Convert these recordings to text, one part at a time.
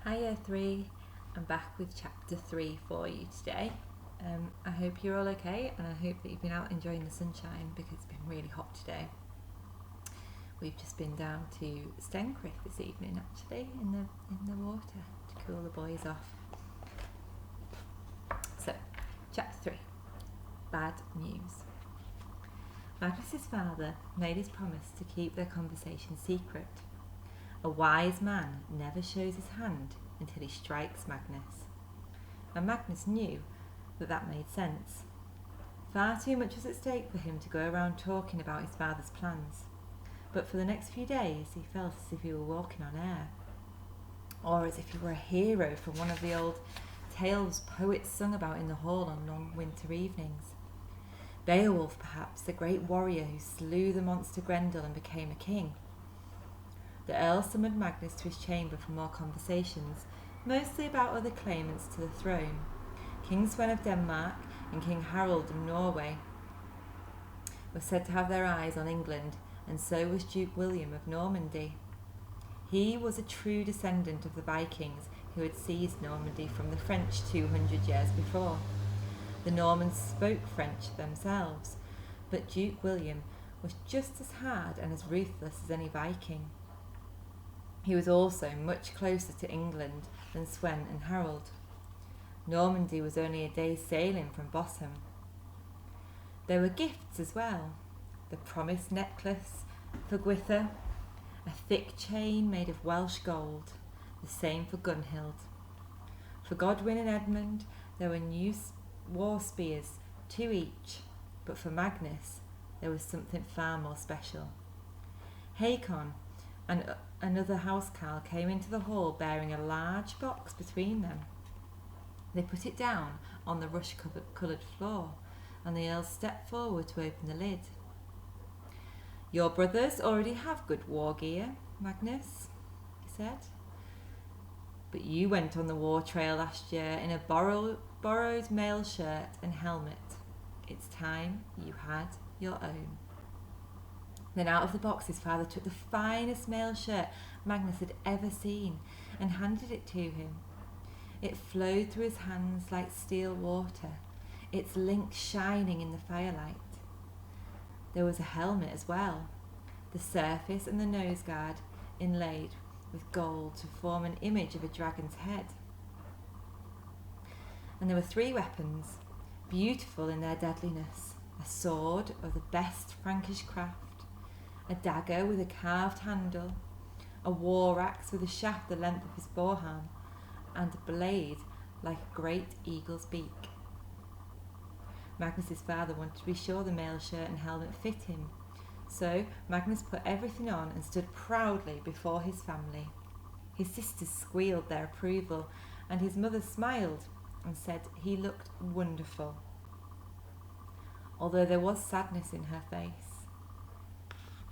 Hi Year 3, I'm back with chapter 3 for you today. I hope you're all okay and I hope that you've been out enjoying the sunshine because it's been really hot today. We've just been down to Stencliff this evening actually in the water to cool the boys off. So, chapter 3, Bad News. Magnus's father made his promise to keep their conversation secret. A wise man never shows his hand until he strikes Magnus. And Magnus knew that made sense. Far too much was at stake for him to go around talking about his father's plans. But for the next few days he felt as if he were walking on air. Or as if he were a hero from one of the old tales poets sung about in the hall on long winter evenings. Beowulf, perhaps, the great warrior who slew the monster Grendel and became a king. The Earl summoned Magnus to his chamber for more conversations, mostly about other claimants to the throne. King Sven of Denmark and King Harold of Norway were said to have their eyes on England, and so was Duke William of Normandy. He was a true descendant of the Vikings who had seized Normandy from the French 200 years before. The Normans spoke French themselves, but Duke William was just as hard and as ruthless as any Viking. He was also much closer to England than Swen and Harold. Normandy was only a day's sailing from Bosham. There were gifts as well. The promised necklace for Gwyther, a thick chain made of Welsh gold, the same for Gunhild. For Godwin and Edmund there were new war spears, 2 each, but for Magnus there was something far more special. Hakon and another housecarl came into the hall bearing a large box between them. They put it down on the rush-coloured floor, and the Earl stepped forward to open the lid. "Your brothers already have good war gear, Magnus," he said. "But you went on the war trail last year in a borrowed mail shirt and helmet. It's time you had your own." Then out of the box his father took the finest mail shirt Magnus had ever seen and handed it to him. It flowed through his hands like steel water, its links shining in the firelight. There was a helmet as well, the surface and the nose guard inlaid with gold to form an image of a dragon's head. And there were 3 weapons, beautiful in their deadliness: a sword of the best Frankish craft, a dagger with a carved handle, a war axe with a shaft the length of his boarharm, and a blade like a great eagle's beak. Magnus's father wanted to be sure the mail shirt and helmet fit him, so Magnus put everything on and stood proudly before his family. His sisters squealed their approval, and his mother smiled and said he looked wonderful, although there was sadness in her face.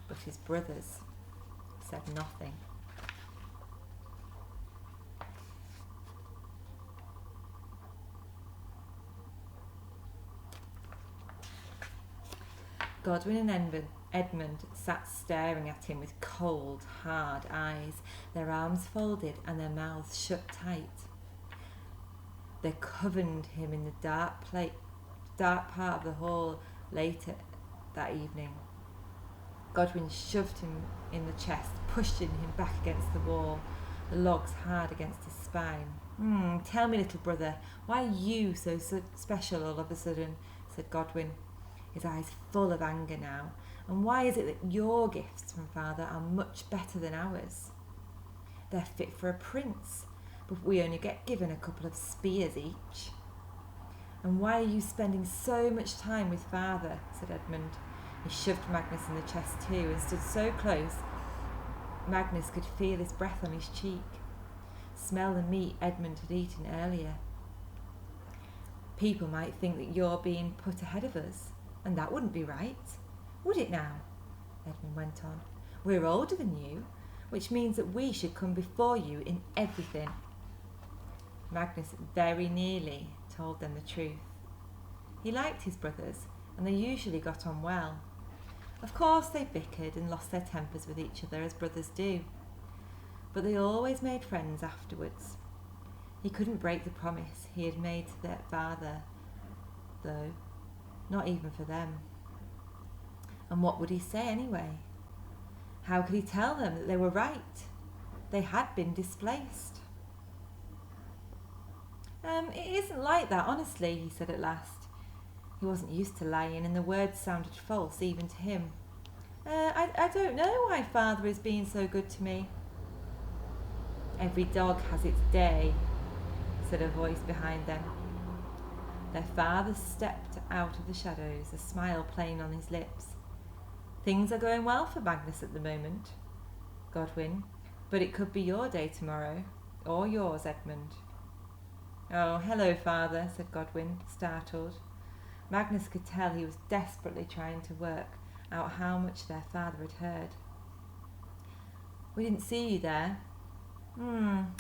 But his brothers said nothing. Godwin and Edmund sat staring at him with cold, hard eyes, their arms folded and their mouths shut tight. They covered him in the dark part of the hall later that evening. Godwin shoved him in the chest, pushing him back against the wall, the logs hard against his spine. "Tell me, little brother, why are you so special all of a sudden?" said Godwin, his eyes full of anger now. "And why is it that your gifts from father are much better than ours? They're fit for a prince, but we only get given a couple of spears each." "And why are you spending so much time with father?" said Edmund. He shoved Magnus in the chest too and stood so close Magnus could feel his breath on his cheek, smell the meat Edmund had eaten earlier. "People might think that you're being put ahead of us, and that wouldn't be right, would it now?" Edmund went on. "We're older than you, which means that we should come before you in everything." Magnus very nearly told them the truth. He liked his brothers, and they usually got on well. Of course they bickered and lost their tempers with each other, as brothers do. but they always made friends afterwards. He couldn't break the promise he had made to their father, though, not even for them. And what would he say anyway? How could he tell them that they were right? They had been displaced. It isn't like that, honestly, he said at last. He wasn't used to lying, and the words sounded false even to him. I don't know why Father is being so good to me. Every dog has its day, said a voice behind them. Their father stepped out of the shadows, a smile playing on his lips. Things are going well for Magnus at the moment, Godwin, but it could be your day tomorrow, or yours, Edmund. Oh, hello, Father, said Godwin, startled. Magnus could tell he was desperately trying to work out how much their father had heard. We didn't see you there.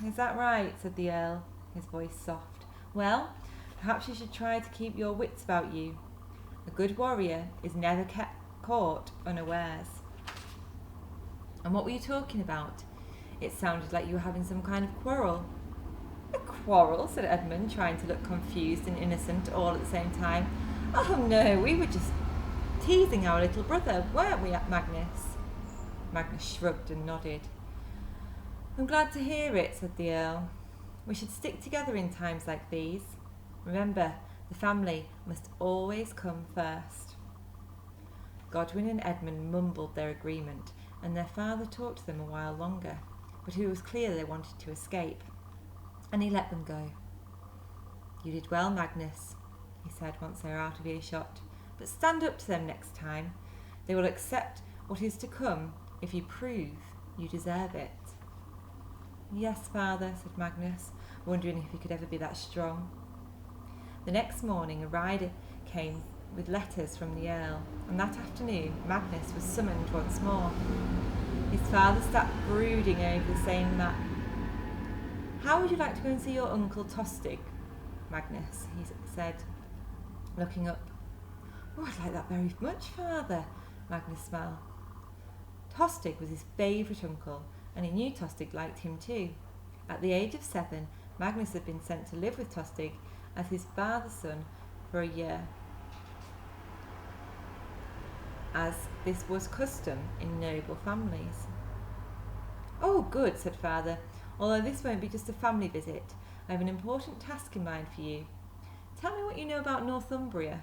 Is that right, said the Earl, his voice soft. Well, perhaps you should try to keep your wits about you. A good warrior is never caught unawares. And what were you talking about? It sounded like you were having some kind of quarrel. A quarrel, said Edmund, trying to look confused and innocent all at the same time. Oh no, we were just teasing our little brother, weren't we, Magnus? Magnus shrugged and nodded. I'm glad to hear it, said the Earl. We should stick together in times like these. Remember, the family must always come first. Godwin and Edmund mumbled their agreement, and their father talked to them a while longer, but it was clear they wanted to escape, and he let them go. You did well, Magnus, he said once they were out of earshot, but stand up to them next time. They will accept what is to come if you prove you deserve it. Yes, Father, said Magnus, wondering if he could ever be that strong. The next morning a rider came with letters from the Earl, and that afternoon Magnus was summoned once more. His father sat brooding over the same map. How would you like to go and see your uncle Tostig, Magnus, he said, looking up. Oh, I'd like that very much, Father, Magnus smiled. Tostig was his favourite uncle, and he knew Tostig liked him too. At the age of 7, Magnus had been sent to live with Tostig as his father's son for a year, as this was custom in noble families. Oh, good, said Father. Although this won't be just a family visit, I have an important task in mind for you. Tell me what you know about Northumbria.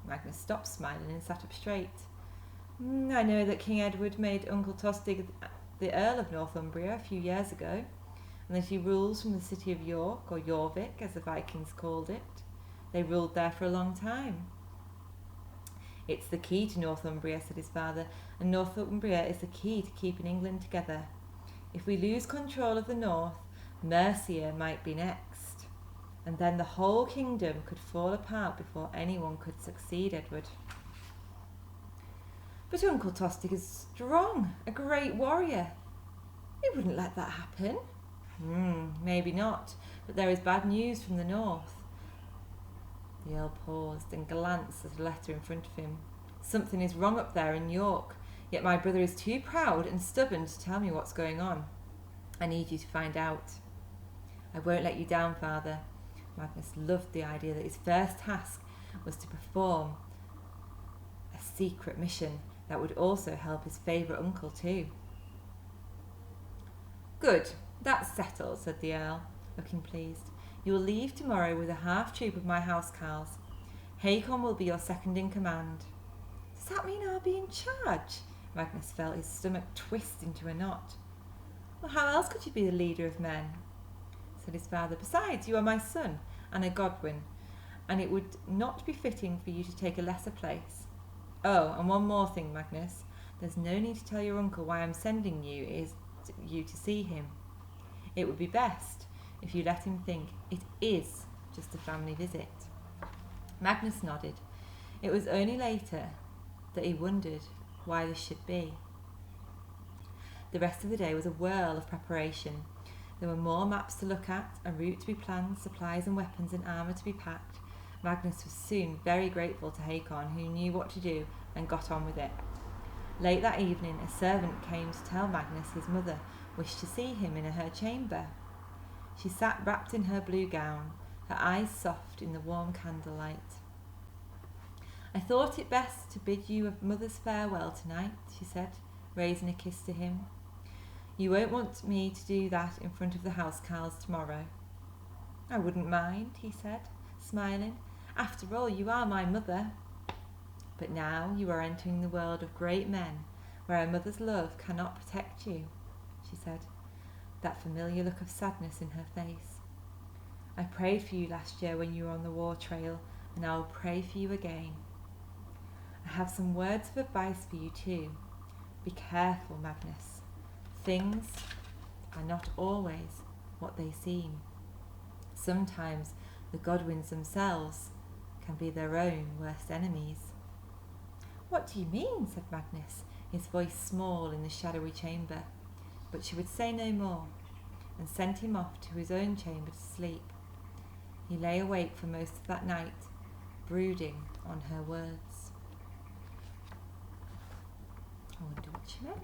Magnus stopped smiling and sat up straight. I know that King Edward made Uncle Tostig the Earl of Northumbria a few years ago, and that he rules from the city of York, or Jorvik, as the Vikings called it. They ruled there for a long time. It's the key to Northumbria, said his father, and Northumbria is the key to keeping England together. If we lose control of the north, Mercia might be next, and then the whole kingdom could fall apart before anyone could succeed Edward. But Uncle Tostig is strong, a great warrior. He wouldn't let that happen. Maybe not, but there is bad news from the north. The Earl paused and glanced at a letter in front of him. Something is wrong up there in York, yet my brother is too proud and stubborn to tell me what's going on. I need you to find out. I won't let you down, Father. Magnus loved the idea that his first task was to perform a secret mission that would also help his favourite uncle too. Good, that's settled, said the Earl, looking pleased. You will leave tomorrow with a half troop of my housecarls. Hakon will be your second in command. Does that mean I'll be in charge? Magnus felt his stomach twist into a knot. Well, how else could you be the leader of men? Said his father. Besides, you are my son, and a Godwin, and it would not be fitting for you to take a lesser place. Oh, and one more thing, Magnus. There's no need to tell your uncle why I'm sending you to see him. It would be best if you let him think it is just a family visit. Magnus nodded. It was only later that he wondered why this should be. The rest of the day was a whirl of preparation. There were more maps to look at, a route to be planned, supplies and weapons and armour to be packed. Magnus was soon very grateful to Hakon, who knew what to do and got on with it. Late that evening, a servant came to tell Magnus his mother wished to see him in her chamber. She sat wrapped in her blue gown, her eyes soft in the warm candlelight. I thought it best to bid you a mother's farewell tonight, she said, raising a kiss to him. You won't want me to do that in front of the housecarls tomorrow. I wouldn't mind, he said, smiling. After all, you are my mother. But now you are entering the world of great men, where a mother's love cannot protect you, she said, that familiar look of sadness in her face. I prayed for you last year when you were on the war trail, and I will pray for you again. I have some words of advice for you too. Be careful, Magnus. Things are not always what they seem. Sometimes the Godwins themselves can be their own worst enemies. What do you mean? Said Magnus, his voice small in the shadowy chamber. But she would say no more, and sent him off to his own chamber to sleep. He lay awake for most of that night, brooding on her words. I wonder what she meant.